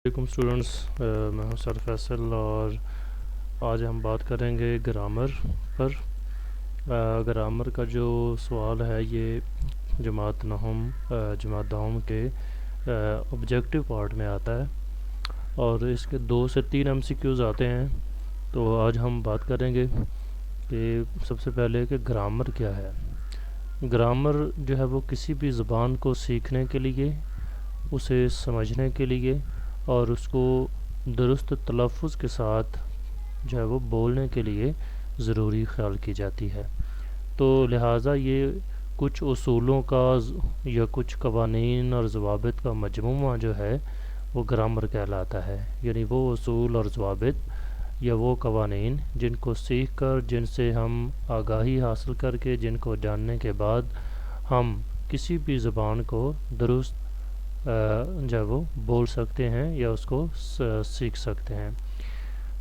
वालेकुम स्टूडेंट्स, मैं हूं सर फैसल और आज हम बात करेंगे ग्रामर पर। ग्रामर का जो सवाल है ये जमात नहम जमात दहम के ऑब्जेक्टिव पार्ट में आता है और इसके 2 से 3 एमसीक्यूज़ आते हैं। तो आज हम बात करेंगे कि सबसे पहले कि ग्रामर क्या है। ग्रामर जो है वो किसी भी ज़बान को सीखने के लिए, उसे समझने के लिए और उसको दुरुस्त तलफ़ुज़ के साथ जो है वो बोलने के लिए ज़रूरी ख्याल की जाती है। तो लिहाजा ये कुछ उसूलों का या कुछ कवानीन और ज़वाबित का मजमूआ जो है वो ग्रामर कहलाता है। यानी वो उसूल और ज़वाबित या वो कवानीन जिनको सीख कर, जिनसे हम आगाही हासिल करके, जिनको जानने के बाद हम किसी भी ज़बान को दुरुस्त जो है वो बोल सकते हैं या उसको सीख सकते हैं।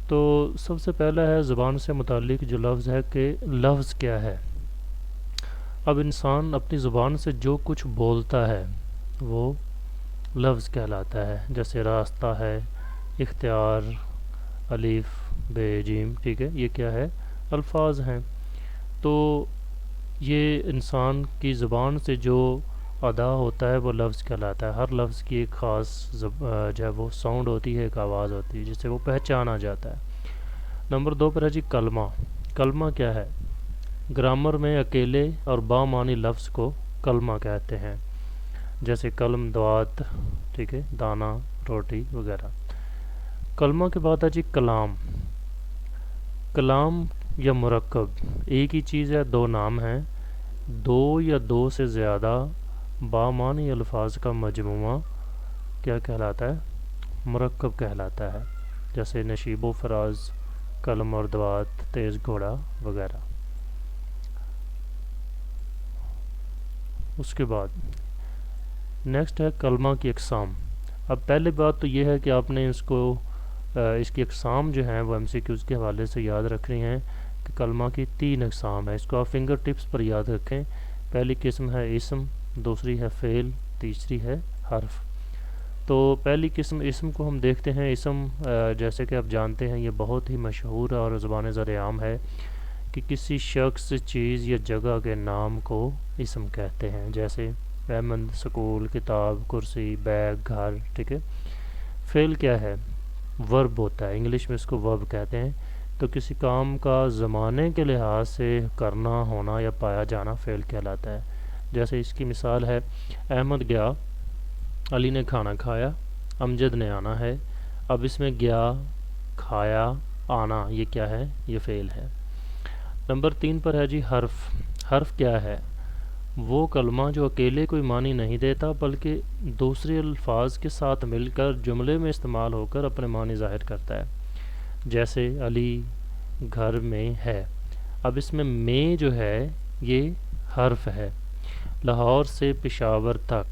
तो सबसे पहला है ज़बान से मुताल्लिक़ जो लफ्ज़ है कि लफ्ज़ क्या है। अब इंसान अपनी ज़ुबान से जो कुछ बोलता है वो लफ्ज़ कहलाता है। जैसे रास्ता है, इख्तियार, अलीफ बे जीम, ठीक है, ये क्या है, अल्फाज हैं। तो ये इंसान की ज़ुबान से जो अदा होता है वो लफ्ज़ कहलाता है। हर लफ्ज़ की एक ख़ास जो है वो साउंड होती है, एक आवाज़ होती है जिससे वो पहचाना जाता है। नंबर 2 पर है जी कलमा। कलमा क्या है। ग्रामर में अकेले और बामानी लफ्ज़ को कलमा कहते हैं। जैसे कलम दवात, ठीक है, दाना, रोटी वगैरह। कलमा के बाद है जी कलाम। कलाम या मुरक्कब एक ही चीज़ है, 2 नाम हैं। 2 या 2 से ज़्यादा बामानी अल्फाज का मजमूआ क्या कहलाता है, मुरक्कब कहलाता है। जैसे नशीबो फराज, कलम और दवात, तेज़ घोड़ा वगैरह। उसके बाद नेक्स्ट है कलमा की अक़साम। अब पहली बात तो ये है कि आपने इसकी अक़साम जो हैं वो एमसीक्यूज़ के हवाले से याद रखनी है कि कलमा की 3 अक़साम है। इसको आप फिंगर टिप्स पर याद रखें। पहली किस्म है इसम, दूसरी है फ़ेल, तीसरी है हर्फ। तो पहली किस्म इसम को हम देखते हैं। इसम जैसे कि आप जानते हैं ये बहुत ही मशहूर और ज़ुबान ज़र-ए-आम है कि किसी शख्स, चीज़ या जगह के नाम को इसम कहते हैं। जैसे अहमद, स्कूल, किताब, कुर्सी, बैग, घर, ठीक है। फ़ेल क्या है, वर्ब होता है, इंग्लिश में इसको वर्ब कहते हैं। तो किसी काम का ज़माने के लिहाज से करना, होना या पाया जाना फ़ेल कहलाता है। जैसे इसकी मिसाल है अहमद गया, अली ने खाना खाया, अमजद ने आना है। अब इसमें गया, खाया, आना ये क्या है, ये फ़ेल है। नंबर 3 पर है जी हर्फ। हर्फ क्या है, वो कलमा जो अकेले कोई मानी नहीं देता बल्कि दूसरे अल्फाज के साथ मिलकर जुमले में इस्तेमाल होकर अपने मानी ज़ाहिर करता है। जैसे अली घर में है। अब इसमें में जो है ये हर्फ है। लाहौर से पेशावर तक,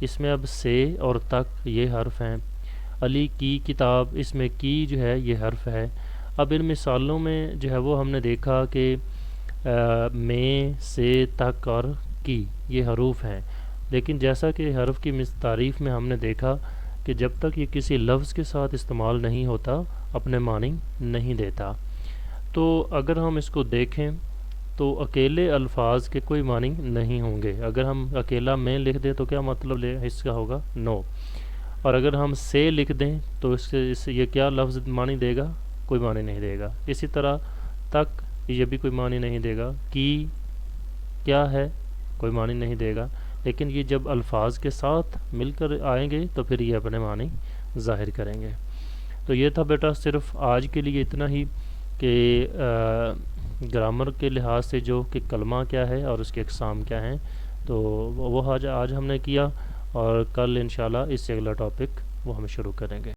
इसमें अब से और तक ये हर्फ हैं। अली की किताब, इसमें की जो है ये हर्फ है। अब इन मिसालों में जो है वो हमने देखा कि में, से, तक और की ये हरूफ हैं। लेकिन जैसा कि हर्फ की तारीफ़ में हमने देखा कि जब तक ये किसी लफ्ज़ के साथ इस्तेमाल नहीं होता अपने मानी नहीं देता। तो अगर हम इसको देखें तो अकेले अल्फाज के कोई मानी नहीं होंगे। अगर हम अकेला में लिख दें तो क्या मतलब इसका होगा, नो। और अगर हम से लिख दें तो इससे ये क्या लफ्ज़ मानी देगा, कोई मानी नहीं देगा। इसी तरह तक ये भी कोई मानी नहीं देगा। की क्या है, कोई मानी नहीं देगा। लेकिन ये जब अल्फाज के साथ मिलकर आएंगे तो फिर ये अपने मानी ज़ाहिर करेंगे। तो ये था बेटा सिर्फ आज के लिए इतना ही कि ग्रामर के लिहाज से जो कि कलमा क्या है और उसके अक़साम क्या हैं, तो वो आज हमने किया और कल इंशाल्लाह इससे अगला टॉपिक वो हम शुरू करेंगे।